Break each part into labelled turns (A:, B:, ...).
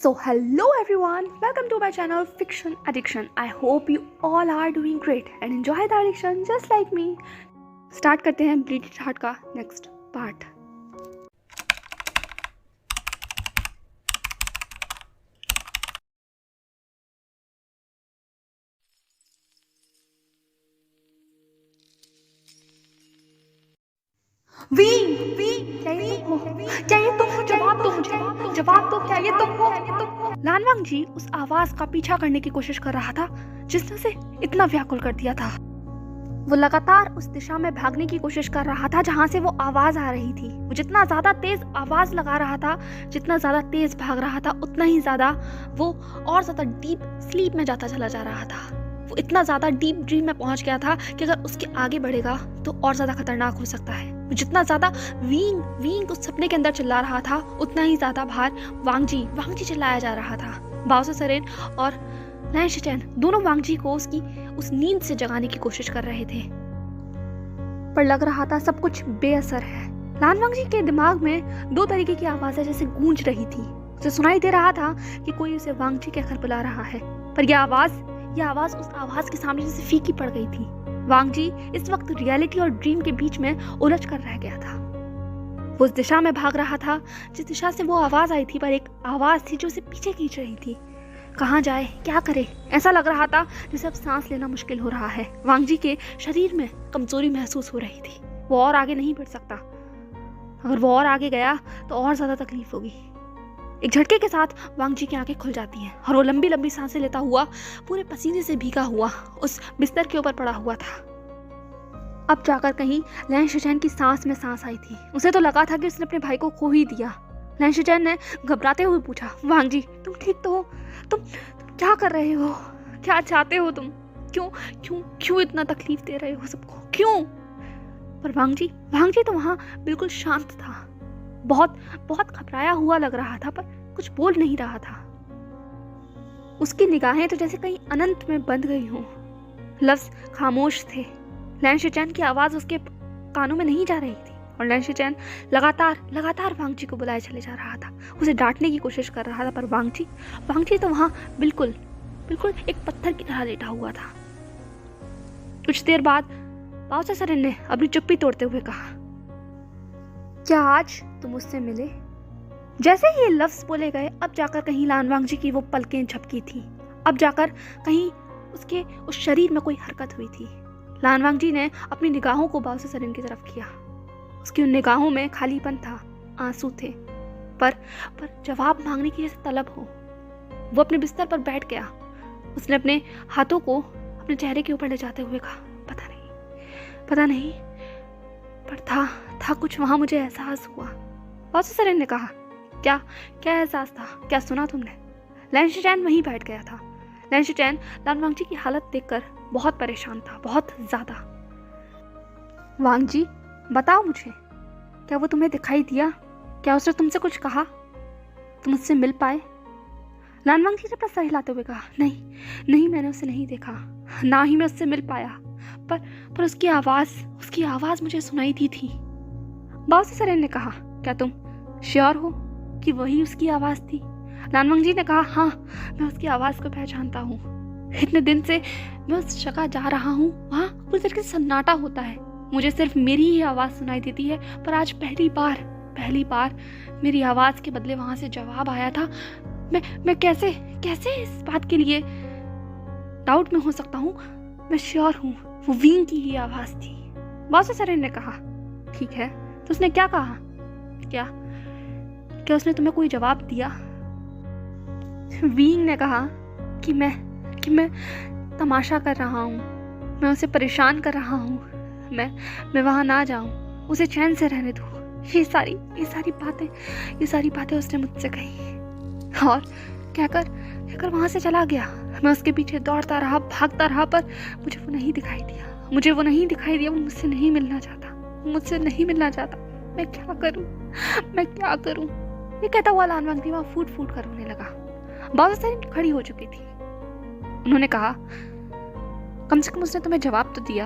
A: So hello everyone, welcome to my channel Fiction Addiction. I hope you all are doing great and enjoy the addiction just like me. Start करते हैं bleach heart का next part. क्या ये तुम हो? जवाब दो मुझे, जवाब दो, क्या ये तुम हो? लानवांग जी उस आवाज का पीछा करने की कोशिश कर रहा था जिसने उसे इतना व्याकुल कर दिया था। वो लगातार उस दिशा में भागने की कोशिश कर रहा था जहां से वो आवाज आ रही थी। वो जितना ज्यादा तेज आवाज लगा रहा था, जितना ज्यादा तेज भाग रहा था, उतना ही ज्यादा वो और ज्यादा डीप स्लीप में जाता चला जा रहा था। वो इतना ज्यादा डीप ड्रीम में पहुंच गया था कि अगर उसके आगे बढ़ेगा तो और ज्यादा खतरनाक हो सकता है। वो जितना ज्यादा वींग वींग उस सपने के अंदर चिल्ला रहा था, उतना ही ज्यादा बाहर वांग जी चिल्लाया जा रहा था। बाओ सरेन और लैन शिचेन दोनों वांग जी को उसकी उस नींद से जगाने की कोशिश कर रहे थे, पर लग रहा था सब कुछ बेअसर है। लानवांग जी के दिमाग में दो तरीके की आवाजें जैसे गूंज रही थी। उसे सुनाई दे रहा था कि कोई उसे वांग जी कहकर बुला रहा है, पर यह आवाज उस आवाज के सामने जैसे फीकी पड़ गई थी। वांग जी इस वक्त रियलिटी और ड्रीम के बीच में उलझ कर रह गया था। वो उस दिशा में भाग रहा था जिस दिशा से वो आवाज आई थी, पर एक आवाज थी जो उसे पीछे खींच रही थी। कहाँ जाए, क्या करे? ऐसा लग रहा था जैसे अब सांस लेना मुश्किल हो रहा है। वांग जी के शरीर में कमजोरी महसूस हो रही थी। वो और आगे नहीं बढ़ सकता। अगर वो और आगे गया तो और ज्यादा तकलीफ होगी। एक झटके के साथ वांग जी की आंखें खुल जाती हैं और वो लंबी लंबी सांसें लेता हुआ पूरे पसीने से भीगा हुआ उस बिस्तर के ऊपर पड़ा हुआ था। अब जाकर कहीं लैन शिचेन की सांस में सांस आई थी। उसे तो लगा था कि उसने अपने भाई को खो ही दिया। लैन शिचेन ने घबराते हुए पूछा, वांग जी तुम ठीक तो हो? तुम क्या कर रहे हो? क्या चाहते हो तुम? क्यों इतना तकलीफ दे रहे हो सबको? क्यों? पर वांग जी तो वहां बिल्कुल शांत था। बहुत घबराया हुआ लग रहा था, पर कुछ बोल नहीं रहा था। उसकी निगाहें तो जैसे कहीं अनंत में बंद गई हों। लफ्ज खामोश थे। लैन शिचेन की आवाज उसके कानों में नहीं जा रही थी और लैन शिचेन लगातार वांग जी को बुलाए चले जा रहा था। उसे डांटने की कोशिश कर रहा था, पर वांग जी तो वहां बिल्कुल एक पत्थर की तरह लेटा हुआ था। कुछ देर बाद बाओ सरेन ने अपनी चुप्पी तोड़ते हुए कहा, क्या आज तुम मुझसे मिले? जैसे ही ये लफ्ज बोले गए, अब जाकर कहीं लानवांग जी की वो पलकें झपकी थी। अब जाकर कहीं उसके उस शरीर में कोई हरकत हुई थी। लानवांग जी ने अपनी निगाहों को बाओ सरेन की तरफ किया। उसकी उन निगाहों में खालीपन था, आंसू थे, पर जवाब मांगने की जैसे तलब हो। वो अपने बिस्तर पर बैठ गया। उसने अपने हाथों को अपने चेहरे के ऊपर ले जाते हुए कहा, पता नहीं, पर था कुछ वहां, मुझे एहसास हुआ। बाओ सरेन ने कहा, क्या एहसास था? क्या सुना तुमने? लैन शिचेन वहीं बैठ गया था। लैन शिचेन लानवांग जी की हालत देखकर बहुत परेशान था, बहुत ज्यादा। वांग जी बताओ मुझे, क्या वो तुम्हें दिखाई दिया? क्या उसने तुमसे कुछ कहा? तुम उससे मिल पाए? लानवांग जी ने अपना सर हिलाते हुए कहा, नहीं मैंने उसे नहीं देखा, ना ही मैं उससे मिल पाया, पर उसकी आवाज मुझे सुनाई दी थी। बाओ सरेन ने कहा, क्या तुम श्योर हो कि वही उसकी आवाज थी? लानवांग जी ने कहा, हाँ मैं उसकी आवाज को पहचानता हूँ। इतने दिन से मैं उस जगह जा रहा हूँ, वहाँ पूरी तरीके से सन्नाटा होता है। मुझे सिर्फ मेरी ही आवाज सुनाई देती है, पर आज पहली बार मेरी आवाज के बदले वहां से जवाब आया था। मैं कैसे इस बात के लिए डाउट में हो सकता हूँ? मैं श्योर हूँ वो वींग की ही आवाज थी। बाओ सरेन ने कहा, ठीक है, तो उसने क्या कहा? क्या उसने तुम्हें कोई जवाब दिया? वींग ने कहा कि मैं तमाशा कर रहा हूँ, मैं उसे परेशान कर रहा हूँ, मैं वहां ना जाऊं, उसे चैन से रहने दो। ये सारी बातें उसने मुझसे कही और कहकर वहां से चला गया। मैं उसके पीछे दौड़ता रहा, भागता रहा, पर मुझे वो नहीं दिखाई दिया। वो मुझसे नहीं मिलना चाहता। मैं क्या करूं? ये कहता हुआ लानवांग जी वहां फूट कर रोने लगा। बाओ सरेन खड़ी हो चुकी थी। उन्होंने कहा, कम से कम उसने तुम्हें जवाब तो दिया।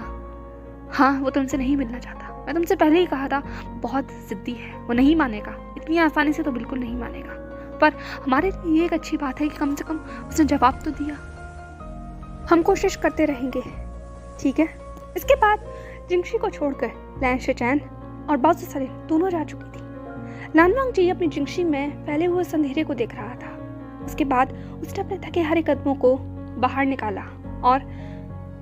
A: हाँ, वो तुमसे नहीं मिलना चाहता। मैं तुमसे पहले ही कहा था, बहुत जिद्दी है, वो नहीं मानेगा, इतनी आसानी से तो बिल्कुल नहीं मानेगा। पर हमारे लिए ये एक अच्छी बात है कि कम से कम उसने जवाब तो दिया। हम कोशिश करते रहेंगे, ठीक है। इसके बाद जिंगशी को छोड़कर लैन शेचैन और बाओ सरेन दोनों जा चुकी थी। लान वांगजी अपनी जिंगशी में फैले हुए अंधेरे को देख रहा था। उसके बाद उसने अपने थके हारे कदमों को बाहर निकाला और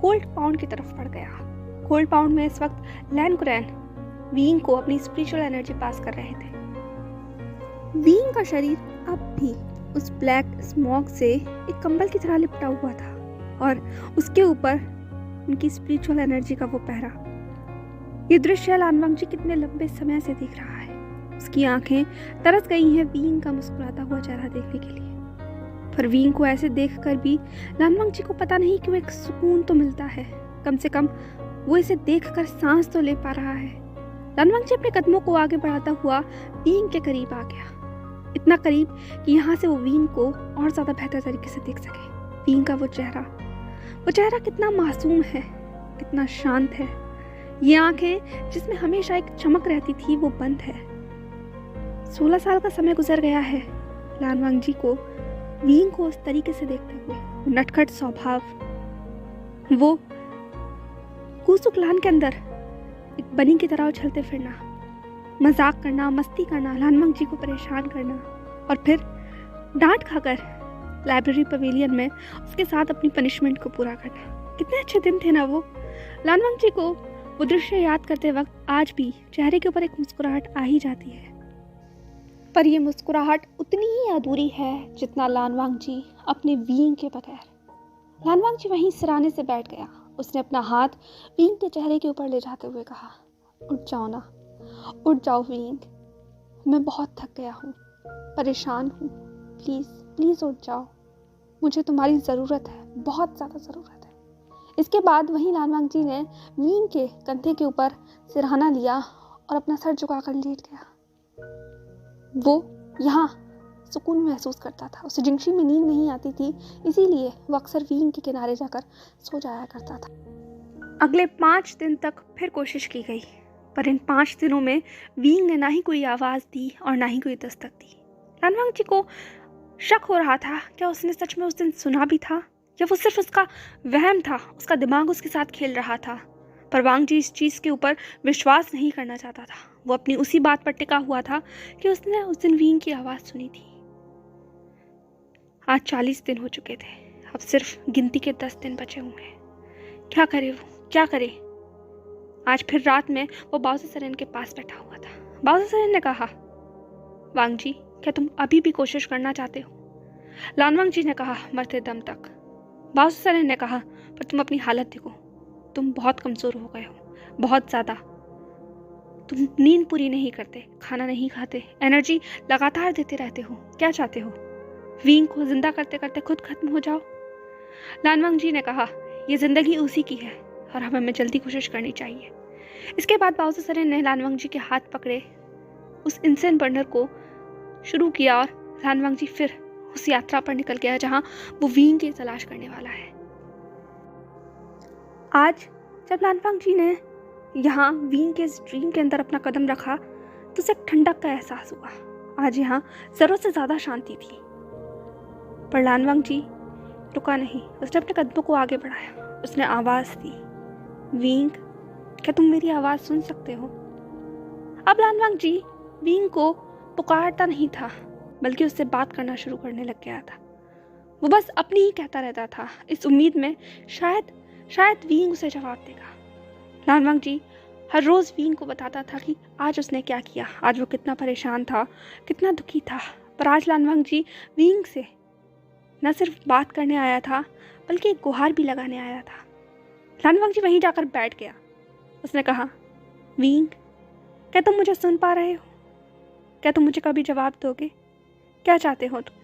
A: कोल्ड पाउंड की तरफ बढ़ गया। कोल्ड पाउंड में इस वक्त लैन कुरैन वीइंग को अपनी स्पिरिचुअल एनर्जी पास कर रहे थे। वीइंग का शरीर अब भी उस ब्लैक स्मॉग से एक कंबल की तरह लिपटा हुआ था और उसके ऊपर उनकी स्पिरिचुअल एनर्जी का वो पहरा। ये दृश्य लान वांगजी कितने लंबे समय से देख रहा है। उसकी आंखें तरस गई हैं वीइंग का मुस्कुराता हुआ चेहरा देखने के लिए। पर वीइंग को ऐसे देखकर भी लान वांगजी को पता नहीं क्यों एक सुकून तो मिलता है। कम से कम वो इसे देखकर सांस तो ले पा रहा है। लान वांगजी अपने कदमों को आगे बढ़ाता हुआ वीइंग के करीब आ गया, इतना करीब कि यहाँ से वो वीइंग को और ज्यादा बेहतर तरीके से देख सके। वीइंग का वो चेहरा कितना मासूम है, कितना शांत है। ये आंखें जिसमें हमेशा एक चमक रहती थी वो बंद है। 16 साल का समय गुजर गया है लान वांगजी को वीइंग को उस तरीके से देखते हुए। नटखट स्वभाव, वो कुसुक लान के अंदर एक बनी की तरह उछलते फिरना, मजाक करना, मस्ती करना, लान वांगजी को परेशान करना और फिर डांट खाकर लाइब्रेरी पवेलियन में उसके साथ अपनी पनिशमेंट को पूरा करना। कितने अच्छे दिन थे ना वो। लान वांगजी को वो दृश्य याद करते वक्त आज भी चेहरे के ऊपर एक मुस्कुराहट आ ही जाती है। पर ये मुस्कुराहट उतनी ही अधूरी है जितना लान वांगजी अपने वीइंग के बगैर। लान वांगजी वहीं सिराने से बैठ गया। उसने अपना हाथ वीइंग के चेहरे के ऊपर ले जाते हुए कहा, उठ जाओ ना, उठ जाओ वीइंग, मैं बहुत थक गया हूँ, परेशान हूँ, प्लीज़ प्लीज़ उठ जाओ, मुझे तुम्हारी ज़रूरत है, बहुत ज़्यादा ज़रूरत है। इसके बाद वहीं लान वांगजी ने वीइंग के कंधे के ऊपर सिरहाना लिया और अपना सर झुकाकर लेट गया। वो यहाँ सुकून महसूस करता था। उसे जिंगशी में नींद नहीं आती थी, इसीलिए वो अक्सर वीइंग के किनारे जाकर सो जाया करता था। अगले 5 दिन तक फिर कोशिश की गई, पर इन 5 दिनों में वीइंग ने ना ही कोई आवाज़ दी और ना ही कोई दस्तक दी। लान वांगजी को शक हो रहा था, क्या उसने सच में उस दिन सुना भी था या वो सिर्फ उसका वहम था, उसका दिमाग उसके साथ खेल रहा था। पर वांगजी इस चीज़ के ऊपर विश्वास नहीं करना चाहता था। वो अपनी उसी बात पर टिका हुआ था कि उसने उस दिन वीइंग की आवाज़ सुनी थी। आज 40 दिन हो चुके थे, अब सिर्फ गिनती के 10 दिन बचे होंगे। क्या करे वो, क्या करे। आज फिर रात में वो बाओ सरेन के पास बैठा हुआ था। बाओ सरेन ने कहा, वांगजी क्या तुम अभी भी कोशिश करना चाहते हो? लान वांगजी ने कहा, मरते दम तक। बाओ सरेन ने कहा, पर तुम अपनी हालत देखो, तुम बहुत कमज़ोर हो गए हो, बहुत ज़्यादा। तुम नींद पूरी नहीं करते, खाना नहीं खाते, एनर्जी लगातार देते रहते हो। क्या चाहते हो? वीइंग को जिंदा करते करते खुद खत्म हो जाओ? लान वांगजी ने कहा, यह जिंदगी उसी की है और अब हमें जल्दी कोशिश करनी चाहिए। इसके बाद बाओ सरेन ने लान वांगजी के हाथ पकड़े उस इंसेन बर्नर को शुरू किया और लान वांगजी फिर उस यात्रा पर निकल गया जहां वो वीइंग की तलाश करने वाला है। आज जब लान वांगजी ने यहाँ वीइंग के इस ड्रीम के अंदर अपना कदम रखा तो उसे एक ठंडक का एहसास हुआ। आज यहाँ जरूरत से ज़्यादा शांति थी, पर लान वांगजी रुका नहीं। उसने अपने कदमों को आगे बढ़ाया। उसने आवाज़ दी, वीइंग क्या तुम मेरी आवाज़ सुन सकते हो? अब लान वांगजी वीइंग को पुकारता नहीं था, बल्कि उससे बात करना शुरू करने लग गया था। वो बस अपनी ही कहता रहता था, इस उम्मीद में शायद वीइंग उसे जवाब देगा। लान वांगजी हर रोज़ वीइंग को बताता था कि आज उसने क्या किया, आज वो कितना परेशान था, कितना दुखी था। पर आज लान वांगजी वीइंग से न सिर्फ बात करने आया था, बल्कि एक गुहार भी लगाने आया था। लान वांगजी वहीं जाकर बैठ गया। उसने कहा, वीइंग क्या तुम मुझे सुन पा रहे हो? क्या तुम मुझे कभी जवाब दोगे? क्या चाहते हो तुम?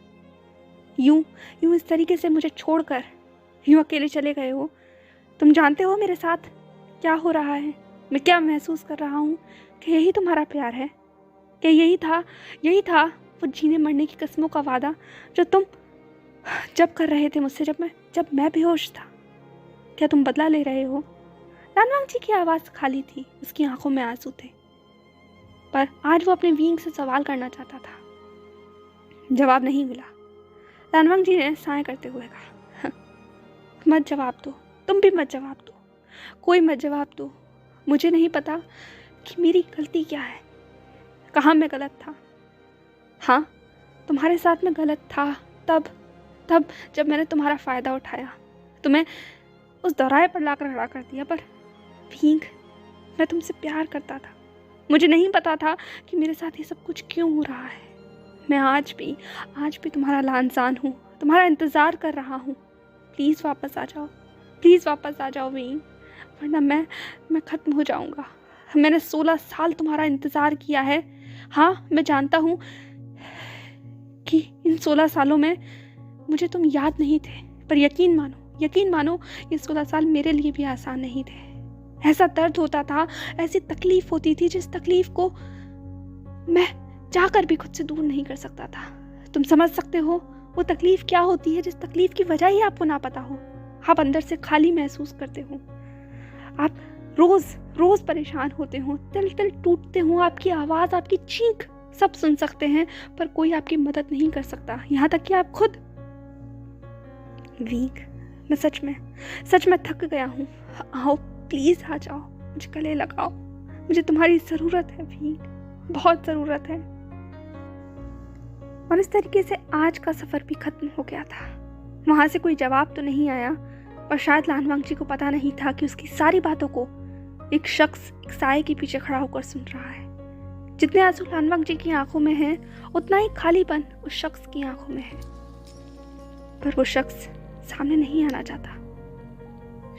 A: यूं इस तरीके से मुझे छोड़कर यूं अकेले चले गए हो? तुम जानते हो मेरे साथ क्या हो रहा है, मैं क्या महसूस कर रहा हूँ? कि यही तुम्हारा प्यार है? क्या यही था वो जीने मरने की कस्मों का वादा जो तुम जब कर रहे थे मुझसे, जब मैं बेहोश था? क्या तुम बदला ले रहे हो? लान वांगजी की आवाज़ खाली थी, उसकी आंखों में आंसू थे, पर आज वो अपने वीइंग से सवाल करना चाहता था। जवाब नहीं मिला। लानवांग जी ने साय करते हुए कहा, मत जवाब दो, तुम भी मत जवाब दो, कोई मत जवाब दो। मुझे नहीं पता कि मेरी गलती क्या है, कहाँ मैं गलत था। हाँ, तुम्हारे साथ में गलत था तब जब मैंने तुम्हारा फ़ायदा उठाया, तुम्हें उस दोराहे पर लाकर खड़ा कर दिया। पर भींग, मैं तुमसे प्यार करता था। मुझे नहीं पता था कि मेरे साथ ये सब कुछ क्यों हो रहा है। मैं आज भी तुम्हारा लानसान हूँ, तुम्हारा इंतज़ार कर रहा हूँ। प्लीज़ वापस आ जाओ, प्लीज़ वापस आ जाओ भींग, वरना मैं ख़त्म हो जाऊँगा। मैंने 16 साल तुम्हारा इंतज़ार किया है। हाँ, मैं जानता हूँ कि इन 16 सालों में मुझे तुम याद नहीं थे, पर यकीन मानो ये 16 साल मेरे लिए भी आसान नहीं थे। ऐसा दर्द होता था, ऐसी तकलीफ होती थी जिस तकलीफ को मैं चाहकर भी खुद से दूर नहीं कर सकता था। तुम समझ सकते हो वो तकलीफ क्या होती है जिस तकलीफ की वजह ही आपको ना पता हो। आप अंदर से खाली महसूस करते हो, आप रोज परेशान होते हो, तिल टूटते हो, आपकी आवाज़, आपकी चीख सब सुन सकते हैं, पर कोई आपकी मदद नहीं कर सकता, यहाँ तक कि आप खुद। वीक, मैं सच में थक गया हूँ। आओ, प्लीज़ आ जाओ, मुझे गले लगाओ, मुझे तुम्हारी ज़रूरत है वीक, बहुत ज़रूरत है। और इस तरीके से आज का सफ़र भी ख़त्म हो गया था। वहाँ से कोई जवाब तो नहीं आया, पर शायद लानवांग जी को पता नहीं था कि उसकी सारी बातों को एक शख्स एक साए के पीछे खड़ा होकर सुन रहा है। जितने आंसू लानवांग जी की आंखों में हैं, उतना ही खालीपन उस शख्स की आंखों में है। पर वो शख्स सामने नहीं आना चाहता।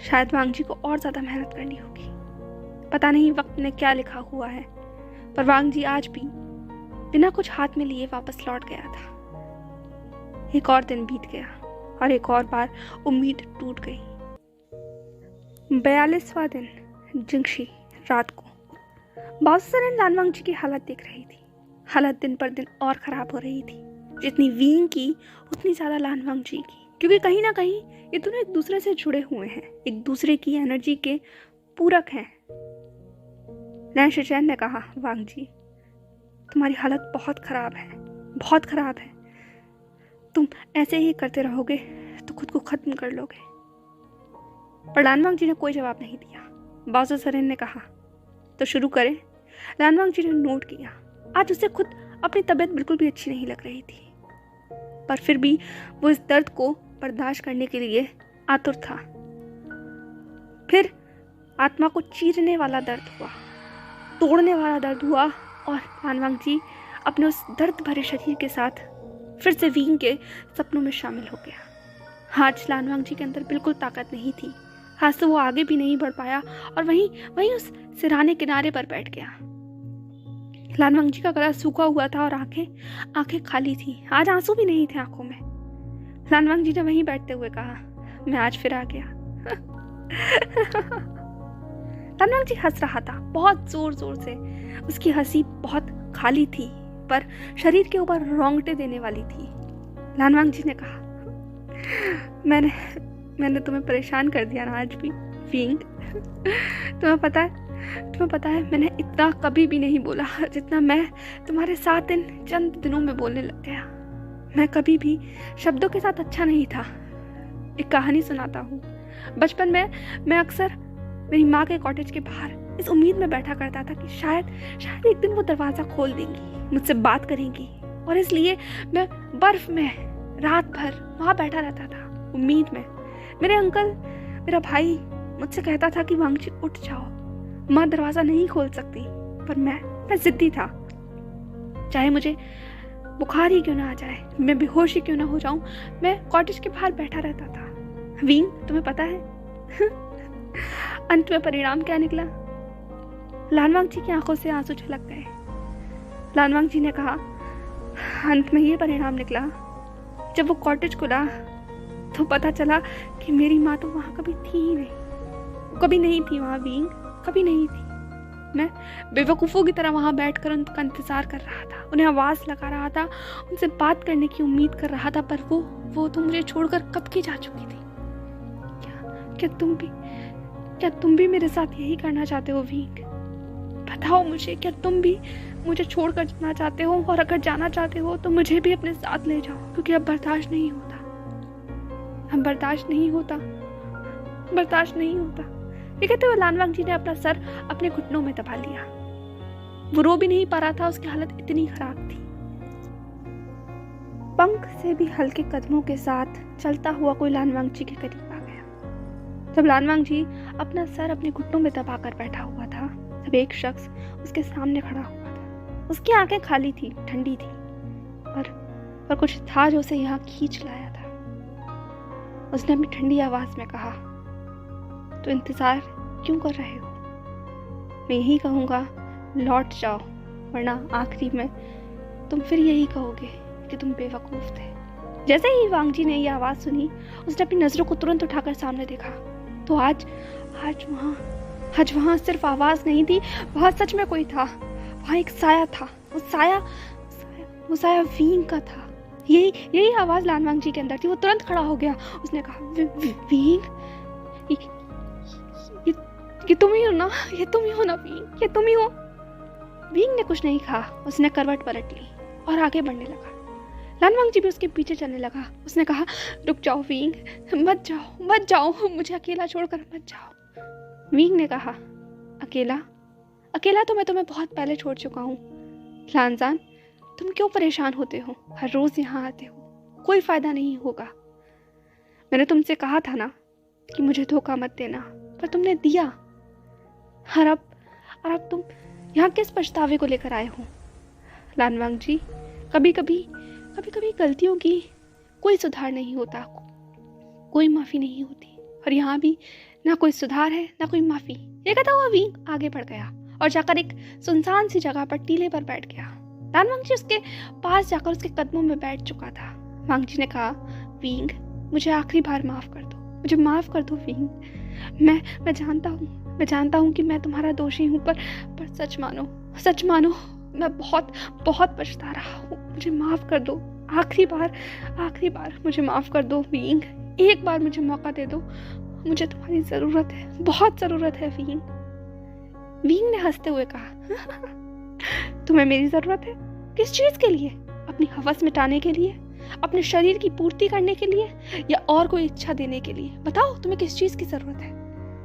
A: शायद वांग जी को और ज़्यादा मेहनत करनी होगी। पता नहीं वक्त में क्या लिखा हुआ है, पर वांग जी आज भी बिना कुछ हाथ में लिए वापस लौट गया था। एक और दिन बीत गया और एक और बार उम्मीद टूट गई। 42वां दिन, जिंगशी, रात को बासु सरन लानवांग जी की हालत देख रही थी। हालत दिन पर दिन और ख़राब हो रही थी। जितनी वींग की उतनी ज़्यादा लानवांग जी की, क्योंकि कहीं ना कहीं ये दोनों एक दूसरे से जुड़े हुए हैं, एक दूसरे की एनर्जी के पूरक हैं। नैन शिचेन ने कहा, वांग जी, तुम्हारी हालत बहुत ख़राब है, बहुत ख़राब है। तुम ऐसे ही करते रहोगे तो खुद को ख़त्म कर लोगे। पर लानवांग जी ने कोई जवाब नहीं दिया। बासु सरन ने कहा, तो शुरू करें। लानवांग जी ने नोट किया। आज उसे खुद अपनी तबीयत बिल्कुल भी अच्छी नहीं लग रही थी, पर फिर भी वो इस दर्द को बर्दाश्त करने के लिए आतुर था। फिर आत्मा को चीरने वाला दर्द हुआ, तोड़ने वाला दर्द हुआ, और लानवांग जी अपने उस दर्द भरे शरीर के साथ फिर से वींग के सपनों में शामिल हो गया। आज लानवांग जी के अंदर बिल्कुल ताकत नहीं थी। आज से वो आगे भी नहीं बढ़ पाया और वहीं उस सिराने किनारे पर बैठ गया। लानवांग जी का गला सूखा हुआ था और आंखें खाली थी। आज आंसू भी नहीं थे आंखों में। लानवांग जी ने वहीं बैठते हुए कहा, मैं आज फिर आ गया। लानवांग जी हंस रहा था, बहुत जोर जोर से। उसकी हंसी बहुत खाली थी, पर शरीर के ऊपर रोंगटे देने वाली थी। लानवांग जी ने कहा, मैंने तुम्हें परेशान कर दिया ना आज भी वींग। तुम्हें पता है मैंने इतना कभी भी नहीं बोला जितना मैं तुम्हारे साथ इन चंद दिनों में बोलने लग गया। मैं कभी भी शब्दों के साथ अच्छा नहीं था। एक कहानी सुनाता हूँ। बचपन में मैं अक्सर मेरी माँ के कॉटेज के बाहर इस उम्मीद में बैठा करता था कि शायद एक दिन वो दरवाज़ा खोल देंगी, मुझसे बात करेंगी, और इसलिए मैं बर्फ में रात भर वहाँ बैठा रहता था उम्मीद में। मेरे अंकल, मेरा भाई मुझसे कहता था कि वांग जी उठ जाओ, माँ दरवाज़ा नहीं खोल सकती, पर मैं जिद्दी था। चाहे मुझे बुखार ही क्यों ना आ जाए, मैं बेहोश ही क्यों ना हो जाऊं, मैं कॉटेज के बाहर बैठा रहता था। वींग, तुम्हें पता है अंत में परिणाम क्या निकला? लानवांग जी की आंखों से आंसू छलक गए। लानवांग जी ने कहा, अंत में ये परिणाम निकला, जब वो कॉटेज खुला तो पता चला कि मेरी माँ तो वहाँ कभी थी ही नहीं। कभी नहीं थी वहाँ वींग, कभी नहीं थी। मैं बेवकूफ़ों की तरह वहाँ बैठकर उनका इंतज़ार कर रहा था, उन्हें आवाज़ लगा रहा था, उनसे बात करने की उम्मीद कर रहा था, पर वो तो मुझे छोड़कर कब की जा चुकी थी। क्या तुम भी मेरे साथ यही करना चाहते हो वींग? बताओ मुझे, क्या तुम भी मुझे छोड़कर जाना चाहते हो, और अगर जाना चाहते हो तो मुझे भी अपने साथ ले जाओ, क्योंकि अब बर्दाश्त नहीं होता, अब बर्दाश्त नहीं होता, बर्दाश्त नहीं होता। ये कहते हुए लानवांग जी ने अपना सर अपने घुटनों में दबा लिया। वो रो भी नहीं पा रहा था, उसकी हालत इतनी खराब थी। पंख से भी हल्के कदमों के साथ चलता हुआ कोई लानवांग जी के करीब आ गया। जब लानवांग जी अपना सर अपने घुटनों में दबाकर बैठा हुआ था, तब एक शख्स उसके सामने खड़ा हुआ था। उसकी आंखें खाली थी, ठंडी थी, पर कुछ था जो उसे यहाँ खींच लाया था। उसने अपनी ठंडी आवाज में कहा, तो इंतजार क्यों कर रहे हो? मैं यही कहूँगा, लौट जाओ, वरना आखिरी में तुम फिर यही कहोगे कि तुम बेवकूफ थे। जैसे ही वांग जी ने ये आवाज सुनी, उसने अपनी नजरों को तुरंत उठाकर सामने देखा, तो आज वहाँ सिर्फ आवाज नहीं थी, वहाँ सच में कोई था। वहाँ एक साया था। वो साया वींग का था। यही आवाज लानवांग जी के अंदर थी। वो तुरंत खड़ा हो गया। उसने कहा, वींग, ये तुम ही हो ना? ये तुम ही हो ना वींग? ये तुम ही हो? वींग ने कुछ नहीं कहा। उसने करवट पलट ली और आगे बढ़ने लगा। लानवांग जी भी उसके पीछे चलने लगा। उसने कहा, रुक जाओ वींग, मत जाओ, मुझे अकेला छोड़कर मत जाओ। वींग ने कहा, अकेला तो मैं तुम्हें बहुत पहले छोड़ चुका हूँ। लानजान, तुम क्यों परेशान होते हो? हर रोज यहाँ आते हो, कोई फायदा नहीं होगा। मैंने तुमसे कहा था ना कि मुझे धोखा मत देना, पर तुमने दिया। और अब तुम यहाँ किस पछतावे को लेकर आए हो? लानवांग जी, कभी कभी गलतियों की कोई सुधार नहीं होता, कोई माफी नहीं होती, और यहाँ भी ना कोई सुधार है ना कोई माफी। ये कहता हुआ वींग आगे बढ़ गया और जाकर एक सुनसान सी जगह पर टीले पर बैठ गया। लानवांग जी उसके पास जाकर उसके कदमों में बैठ चुका था। वांग जी ने कहा, वींग, मुझे आखिरी बार माफ कर दो, मुझे माफ कर दो वींग। मैं जानता हूँ कि मैं तुम्हारा दोषी हूँ, पर सच मानो, मैं बहुत पछता रहा हूँ। मुझे माफ कर दो, आखिरी बार मुझे माफ कर दो वींग। एक बार मुझे मौका दे दो, मुझे तुम्हारी जरूरत है, बहुत जरूरत है वींग। वींग ने हंसते हुए कहा, तुम्हें मेरी जरूरत है? किस चीज के लिए? अपनी हवस मिटाने के लिए, अपने शरीर की पूर्ति करने के लिए, या और कोई इच्छा देने के लिए? बताओ, तुम्हें किस चीज की जरूरत है?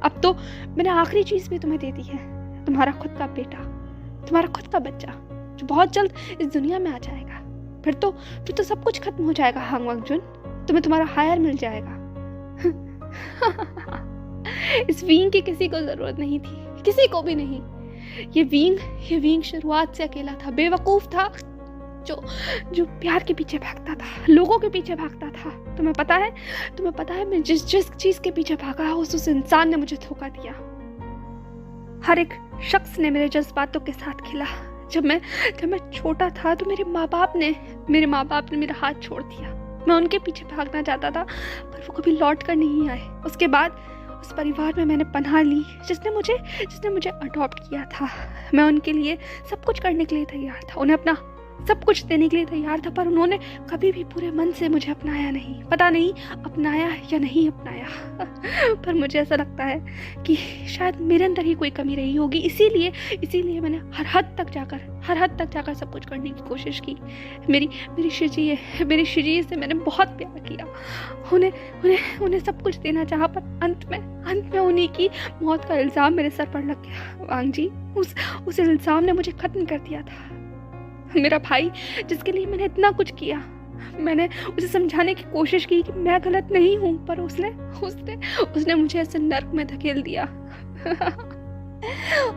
A: अब तो मैंने आखिरी चीज भी तुम्हें दे दी है, तुम्हारा खुद का बेटा, तुम्हारा खुद का बच्चा, जो बहुत जल्द इस दुनिया में आ जाएगा। फिर तो सब कुछ खत्म हो जाएगा हांग वांगजुन, तुम्हें तुम्हारा हायर मिल जाएगा। इस वींग की किसी को जरूरत नहीं थी, किसी को भी नहीं। ये वींग शुरुआत से अकेला था, बेवकूफ था, जो प्यार के पीछे भागता था, लोगों के पीछे भागता था। तुम्हें पता है मैं जिस चीज के पीछे भागा, उस इंसान ने मुझे धोखा दिया। हर एक शख्स ने मेरे जज्बातों के साथ खेला। जब मैं छोटा था तो मेरे माँ बाप ने मेरा हाथ छोड़ दिया। मैं उनके पीछे भागना चाहता था, पर वो कभी लौट कर नहीं आए। उसके बाद उस परिवार में मैंने पनाह ली जिसने मुझे अडॉप्ट किया था। मैं उनके लिए सब कुछ करने के लिए तैयार था, उन्हें अपना सब कुछ देने के लिए तैयार था, पर उन्होंने कभी भी पूरे मन से मुझे अपनाया नहीं। पता नहीं अपनाया या नहीं अपनाया, पर मुझे ऐसा लगता है कि शायद मेरे अंदर ही कोई कमी रही होगी। इसीलिए मैंने हर हद तक जाकर सब कुछ करने की कोशिश की। मेरी शिजी से मैंने बहुत प्यार किया, उन्हें सब कुछ देना चाहा, पर अंत में उन्हीं की मौत का इल्जाम मेरे सर पर लग गया। वांग जी, उस इल्जाम ने मुझे खत्म कर दिया था। मेरा भाई, जिसके लिए मैंने इतना कुछ किया, मैंने उसे समझाने की कोशिश की कि मैं गलत नहीं हूँ, पर उसने मुझे ऐसे नर्क में धकेल दिया।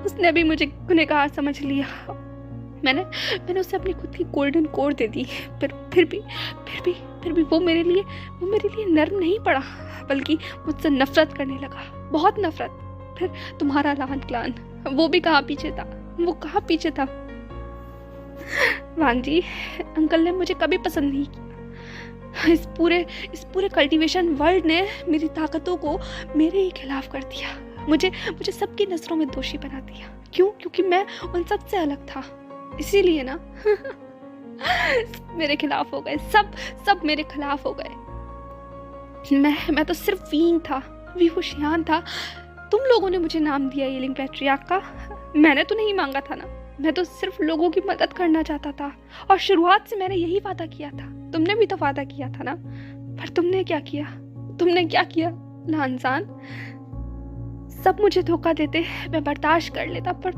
A: उसने भी मुझे गुनहगार समझ लिया। मैंने उसे अपनी खुद की गोल्डन कोर दे दी, फिर भी वो मेरे लिए नर्म नहीं पड़ा, बल्कि मुझसे नफरत करने लगा, बहुत नफरत। फिर तुम्हारा लान क्लान, वो भी कहाँ पीछे था? वांग जी, अंकल ने मुझे कभी पसंद नहीं किया। इस पूरे कल्टीवेशन वर्ल्ड ने मेरी ताकतों को मेरे ही खिलाफ कर दिया। मुझे सबकी नजरों में दोषी बना दिया। क्यों? क्योंकि मैं उन सब से अलग था, इसीलिए ना। मेरे खिलाफ हो गए, सब मेरे खिलाफ हो गए। मैं तो सिर्फ वींग था, वीहुशियान था। तुम लोगों ने मुझे नाम दिया येलिंग पैट्रियार्क का, मैंने तो नहीं मांगा था ना। मैं तो सिर्फ लोगों की मदद करना चाहता था और शुरुआत से मैंने यही वादा किया था। तुमने भी तो वादा किया था ना। पर तुमने क्या किया? तुमने क्या किया लानजान? सब मुझे धोखा देते, मैं बर्दाश्त कर लेता, पर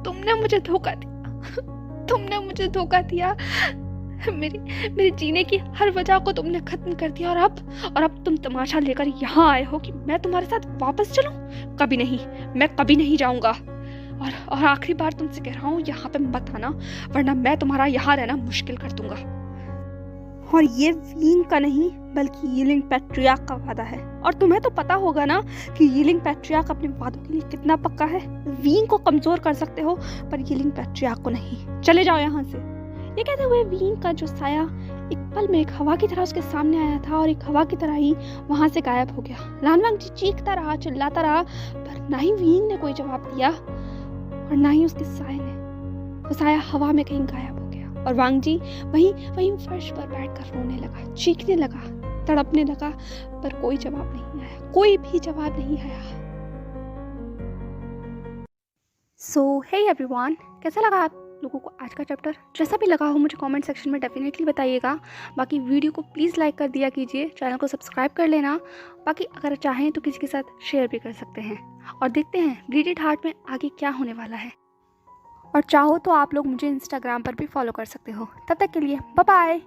A: तुमने मुझे धोखा दिया। तुमने मुझे धोखा दिया। मेरे जीने की हर वजह को तुमने खत्म कर दिया, और अब तुम तमाशा लेकर यहाँ आए हो कि मैं तुम्हारे साथ वापस चलूं? कभी नहीं, मैं कभी नहीं जाऊंगा। और आखिरी बार तुमसे कह रहा हूँ, यहाँ पे मत आना, वरना मैं तुम्हारा यहाँ रहना मुश्किल कर दूंगा। और ये वीइंग का नहीं बल्कि यीलिंग पैट्रियार्क का वादा है। और तुम्हें तो पता होगा ना कि यीलिंग पैट्रियार्क अपने वादों के लिए कितना पक्का है। वीइंग को कमजोर कर सकते हो पर यीलिंग पैट्रियार्क को नहीं। चले जाओ यहाँ से। ये कहते हुए वीइंग का जो साया एक पल में एक हवा की तरह उसके सामने आया था और एक हवा की तरह ही वहां से गायब हो गया। लान वांगजी चीखता रहा, चिल्लाता रहा, पर ना ही वीइंग ने कोई जवाब दिया और ना ही उसके साये ने। वो साया हवा में कहीं गायब हो गया और वांगजी वहीं फर्श पर बैठकर रोने लगा, चीखने लगा, तड़पने लगा, पर कोई जवाब नहीं आया, कोई भी जवाब नहीं आया। सो हे एवरीवन, कैसा लगा आप लोगों को आज का चैप्टर? जैसा भी लगा हो मुझे कमेंट सेक्शन में डेफिनेटली बताइएगा। बाकी वीडियो को प्लीज़ लाइक कर दिया कीजिए, चैनल को सब्सक्राइब कर लेना। बाकी अगर चाहें तो किसी के साथ शेयर भी कर सकते हैं। और देखते हैं ब्लीडेड हार्ट में आगे क्या होने वाला है। और चाहो तो आप लोग मुझे इंस्टाग्राम पर भी फॉलो कर सकते हो। तब तक के लिए बाय बाय।